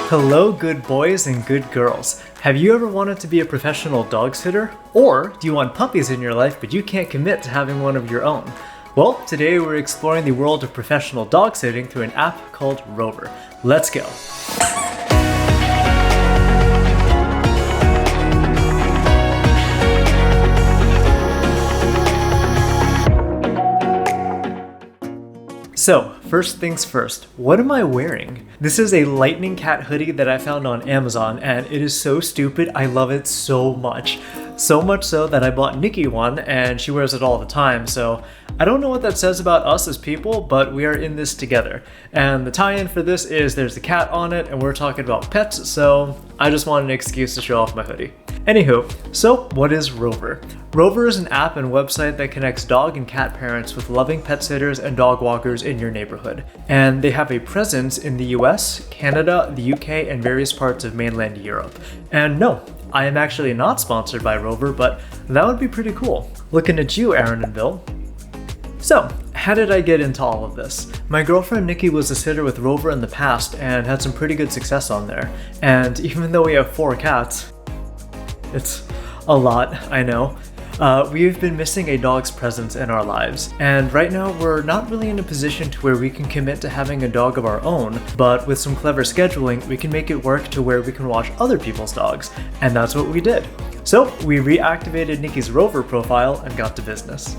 Hello, good boys and good girls. Have you ever wanted to be a professional dog sitter? Or do you want puppies in your life but you can't commit to having one of your own? Well, today we're exploring the world of professional dog sitting through an app called Rover. Let's go. So, first things first, what am I wearing? This is a lightning cat hoodie that I found on Amazon, and it is so stupid, I love it so much. So much so that I bought Nikki one, and she wears it all the time, so I don't know what that says about us as people, but we are in this together. And the tie-in for this is there's the cat on it, and we're talking about pets, so I just wanted an excuse to show off my hoodie. Anywho, so what is Rover? Rover is an app and website that connects dog and cat parents with loving pet sitters and dog walkers in your neighborhood. And they have a presence in the US, Canada, the UK, and various parts of mainland Europe. And no, I am actually not sponsored by Rover, but that would be pretty cool. Looking at you, Aaron and Bill. So, how did I get into all of this? My girlfriend Nikki was a sitter with Rover in the past and had some pretty good success on there. And even though we have 4 cats, it's a lot, I know. We've been missing a dog's presence in our lives, and right now we're not really in a position to where we can commit to having a dog of our own, but with some clever scheduling, we can make it work to where we can watch other people's dogs, and that's what we did. So we reactivated Nikki's Rover profile and got to business.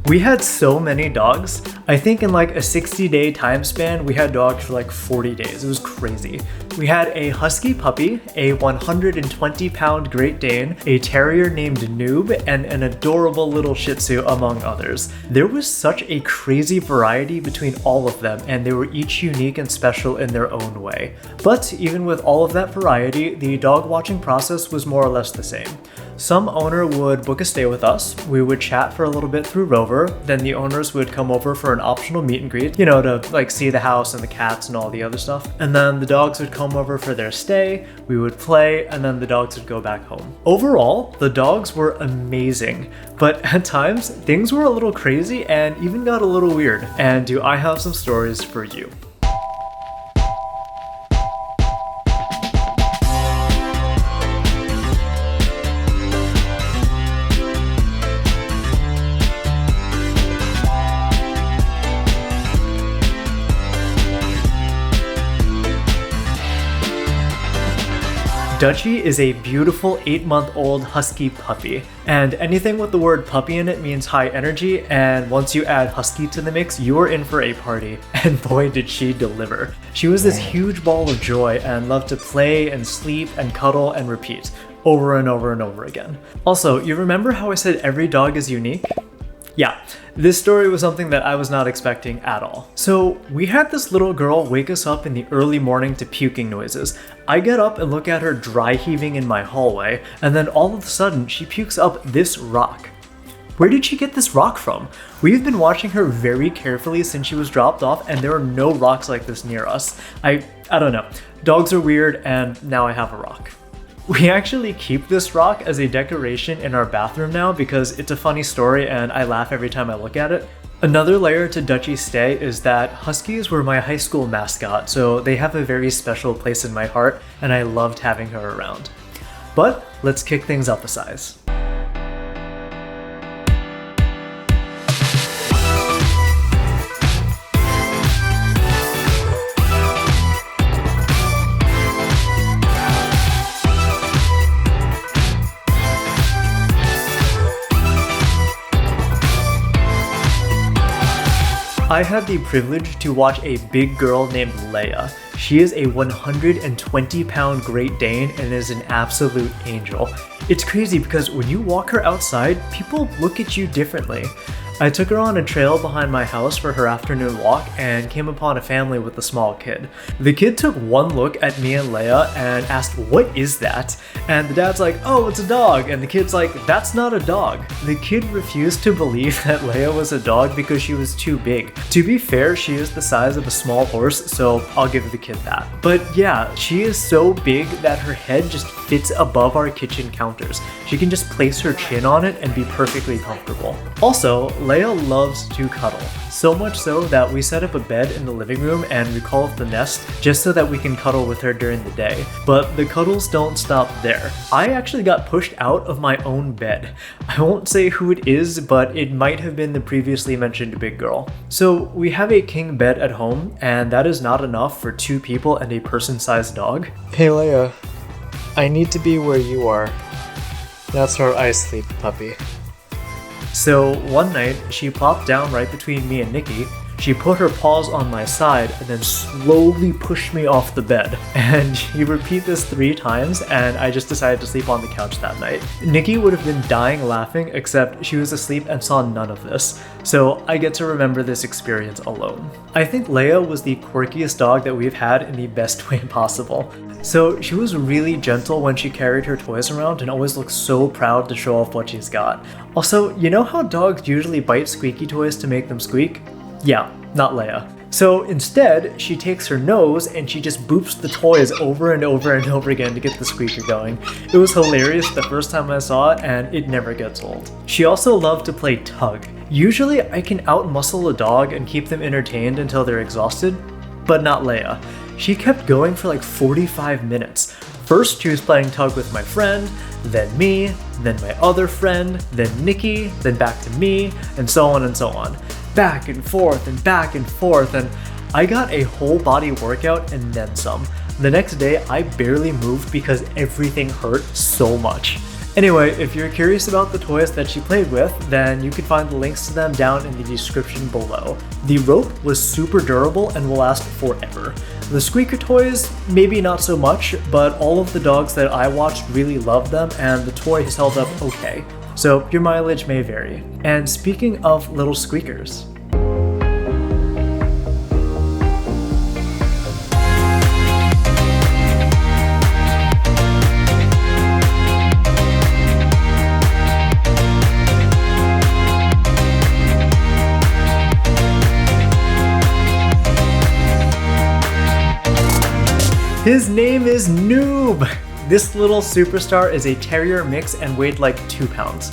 We had so many dogs. I think in like a 60-day time span, we had dogs for like 40 days. It was crazy. We had a husky puppy, a 120-pound Great Dane, a terrier named Noob, and an adorable little Shih Tzu, among others. There was such a crazy variety between all of them, and they were each unique and special in their own way. But even with all of that variety, the dog watching process was more or less the same. Some owner would book a stay with us, we would chat for a little bit through Rover, then the owners would come over for an optional meet and greet, to like see the house and the cats and all the other stuff. And then the dogs would come over for their stay, we would play, and then the dogs would go back home. Overall, the dogs were amazing, but at times, things were a little crazy and even got a little weird. And do I have some stories for you? Dutchey is a beautiful 8-month-old husky puppy, and anything with the word puppy in it means high energy, and once you add husky to the mix, you're in for a party, and boy did she deliver. She was this huge ball of joy and loved to play and sleep and cuddle and repeat, over and over and over again. Also, you remember how I said every dog is unique? Yeah, this story was something that I was not expecting at all. So we had this little girl wake us up in the early morning to puking noises. I get up and look at her dry heaving in my hallway, and then all of a sudden she pukes up this rock. Where did she get this rock from? We've been watching her very carefully since she was dropped off, and there are no rocks like this near us. I don't know. Dogs are weird, and now I have a rock. We actually keep this rock as a decoration in our bathroom now because it's a funny story and I laugh every time I look at it. Another layer to Dutchey's stay is that Huskies were my high school mascot, so they have a very special place in my heart and I loved having her around. But let's kick things up a size. I had the privilege to watch a big girl named Leia. She is a 120-pound Great Dane and is an absolute angel. It's crazy because when you walk her outside, people look at you differently. I took her on a trail behind my house for her afternoon walk and came upon a family with a small kid. The kid took one look at me and Leia and asked, "What is that?" And the dad's like, "Oh, it's a dog." And the kid's like, "That's not a dog." The kid refused to believe that Leia was a dog because she was too big. To be fair, she is the size of a small horse, so I'll give the kid that. But yeah, she is so big that her head just fits above our kitchen counters. She can just place her chin on it and be perfectly comfortable. Also, Leia loves to cuddle. So much so that we set up a bed in the living room and we call it the nest just so that we can cuddle with her during the day. But the cuddles don't stop there. I actually got pushed out of my own bed. I won't say who it is, but it might have been the previously mentioned big girl. So we have a king bed at home, and that is not enough for 2 people and a person-sized dog. Hey Leia, I need to be where you are. That's where I sleep, puppy. So one night, she plopped down right between me and Nikki. She put her paws on my side and then slowly pushed me off the bed. And you repeat this 3 times, and I just decided to sleep on the couch that night. Nikki would have been dying laughing, except she was asleep and saw none of this. So I get to remember this experience alone. I think Leia was the quirkiest dog that we've had in the best way possible. So she was really gentle when she carried her toys around and always looked so proud to show off what she's got. Also, you know how dogs usually bite squeaky toys to make them squeak? Yeah, not Leia. So instead, she takes her nose and she just boops the toys over and over and over again to get the squeaker going. It was hilarious the first time I saw it, and it never gets old. She also loved to play tug. Usually I can outmuscle a dog and keep them entertained until they're exhausted, but not Leia. She kept going for like 45 minutes. First, she was playing tug with my friend, then me, then my other friend, then Nikki, then back to me, and so on and so on. Back and forth and back and forth, and I got a whole body workout and then some. The next day, I barely moved because everything hurt so much. Anyway, if you're curious about the toys that she played with, then you can find the links to them down in the description below. The rope was super durable and will last forever. The squeaker toys, maybe not so much, but all of the dogs that I watched really loved them, and the toy has held up okay. So your mileage may vary. And speaking of little squeakers, his name is Noob! This little superstar is a terrier mix and weighed like 2 pounds.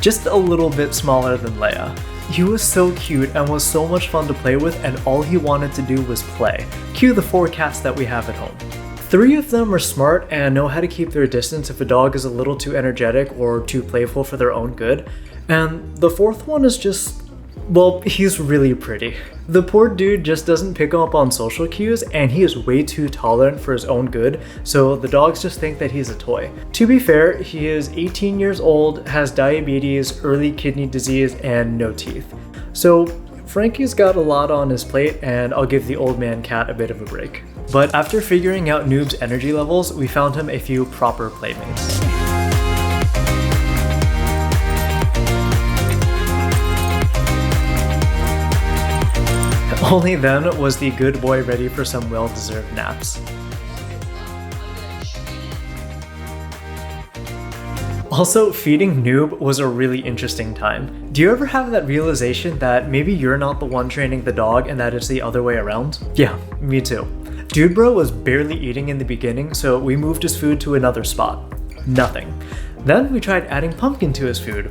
Just a little bit smaller than Leia. He was so cute and was so much fun to play with, and all he wanted to do was play. Cue the 4 cats that we have at home. 3 of them are smart and know how to keep their distance if a dog is a little too energetic or too playful for their own good. And the 4th one is just, well, he's really pretty. The poor dude just doesn't pick up on social cues, and he is way too tolerant for his own good, so the dogs just think that he's a toy. To be fair, he is 18 years old, has diabetes, early kidney disease, and no teeth. So Frankie's got a lot on his plate, and I'll give the old man cat a bit of a break. But after figuring out Noob's energy levels, we found him a few proper playmates. Only then was the good boy ready for some well-deserved naps. Also, feeding Noob was a really interesting time. Do you ever have that realization that maybe you're not the one training the dog and that it's the other way around? Yeah, me too. Dude bro was barely eating in the beginning, so we moved his food to another spot. Nothing. Then we tried adding pumpkin to his food.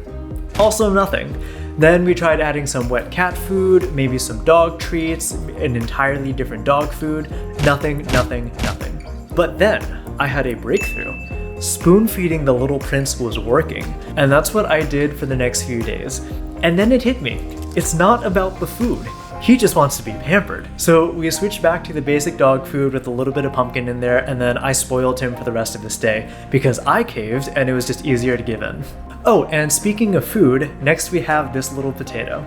Also nothing. Then we tried adding some wet cat food, maybe some dog treats, an entirely different dog food. Nothing, nothing, nothing. But then I had a breakthrough. Spoon feeding the little prince was working, and that's what I did for the next few days. And then it hit me. It's not about the food. He just wants to be pampered. So we switched back to the basic dog food with a little bit of pumpkin in there, and then I spoiled him for the rest of this day because I caved and it was just easier to give in. Oh, and speaking of food, next we have this little potato.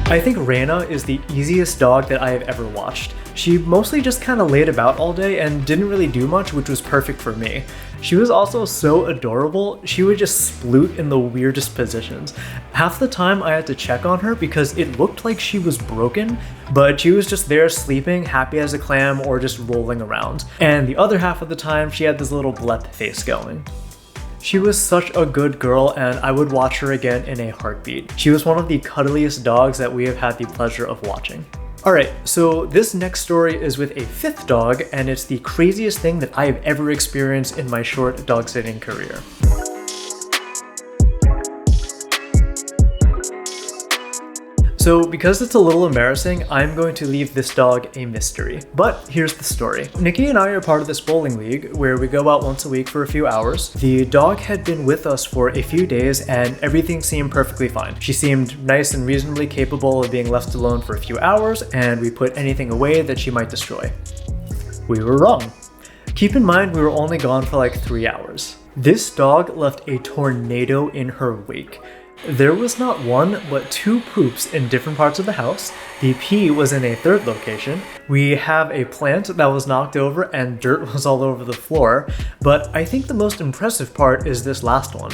I think Raina is the easiest dog that I have ever watched. She mostly just kind of laid about all day and didn't really do much, which was perfect for me. She was also so adorable, she would just sploot in the weirdest positions. Half the time I had to check on her because it looked like she was broken, but she was just there sleeping, happy as a clam, or just rolling around. And the other half of the time, she had this little blep face going. She was such a good girl, and I would watch her again in a heartbeat. She was one of the cuddliest dogs that we have had the pleasure of watching. Alright, so this next story is with a fifth dog, and it's the craziest thing that I have ever experienced in my short dog sitting career. So because it's a little embarrassing, I'm going to leave this dog a mystery. But here's the story. Nikki and I are part of this bowling league where we go out once a week for a few hours. The dog had been with us for a few days and everything seemed perfectly fine. She seemed nice and reasonably capable of being left alone for a few hours, and we put anything away that she might destroy. We were wrong. Keep in mind we were only gone for like 3 hours. This dog left a tornado in her wake. There was not one, but 2 poops in different parts of the house. The pee was in a third location. We have a plant that was knocked over and dirt was all over the floor. But I think the most impressive part is this last one.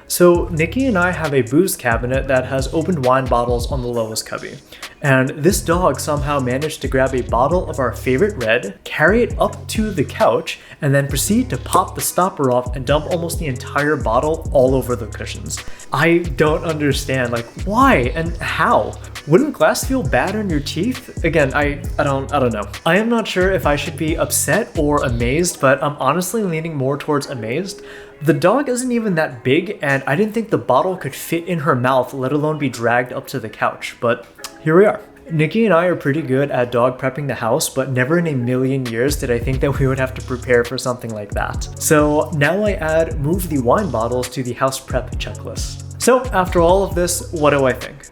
So Nikki and I have a booze cabinet that has opened wine bottles on the lowest cubby. And this dog somehow managed to grab a bottle of our favorite red, carry it up to the couch, and then proceed to pop the stopper off and dump almost the entire bottle all over the cushions. I don't understand, like, why and how? Wouldn't glass feel bad on your teeth? Again, I don't know. I am not sure if I should be upset or amazed, but I'm honestly leaning more towards amazed. The dog isn't even that big, and I didn't think the bottle could fit in her mouth, let alone be dragged up to the couch, but here we are. Nikki and I are pretty good at dog prepping the house, but never in a million years did I think that we would have to prepare for something like that. So now I add move the wine bottles to the house prep checklist. So after all of this, what do I think?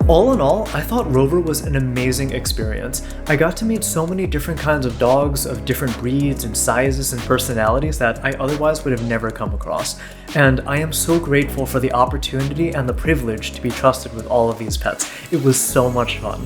All in all, I thought Rover was an amazing experience. I got to meet so many different kinds of dogs of different breeds and sizes and personalities that I otherwise would have never come across. And I am so grateful for the opportunity and the privilege to be trusted with all of these pets. It was so much fun.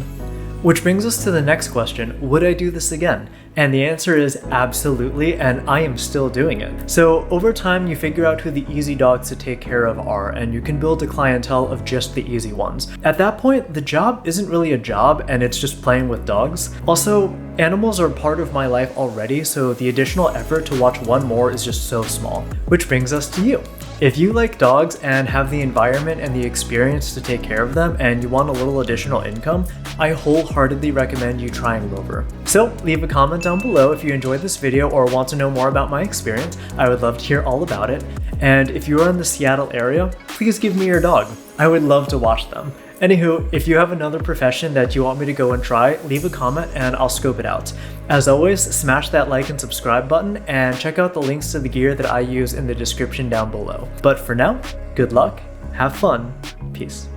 Which brings us to the next question, would I do this again? And the answer is absolutely, and I am still doing it. So over time, you figure out who the easy dogs to take care of are, and you can build a clientele of just the easy ones. At that point, the job isn't really a job, and it's just playing with dogs. Also, animals are part of my life already, so the additional effort to watch one more is just so small. Which brings us to you. If you like dogs and have the environment and the experience to take care of them and you want a little additional income, I wholeheartedly recommend you trying Rover. So leave a comment down below if you enjoyed this video or want to know more about my experience. I would love to hear all about it. And if you are in the Seattle area, please give me your dog. I would love to watch them. Anywho, if you have another profession that you want me to go and try, leave a comment and I'll scope it out. As always, smash that like and subscribe button and check out the links to the gear that I use in the description down below. But for now, good luck, have fun, peace.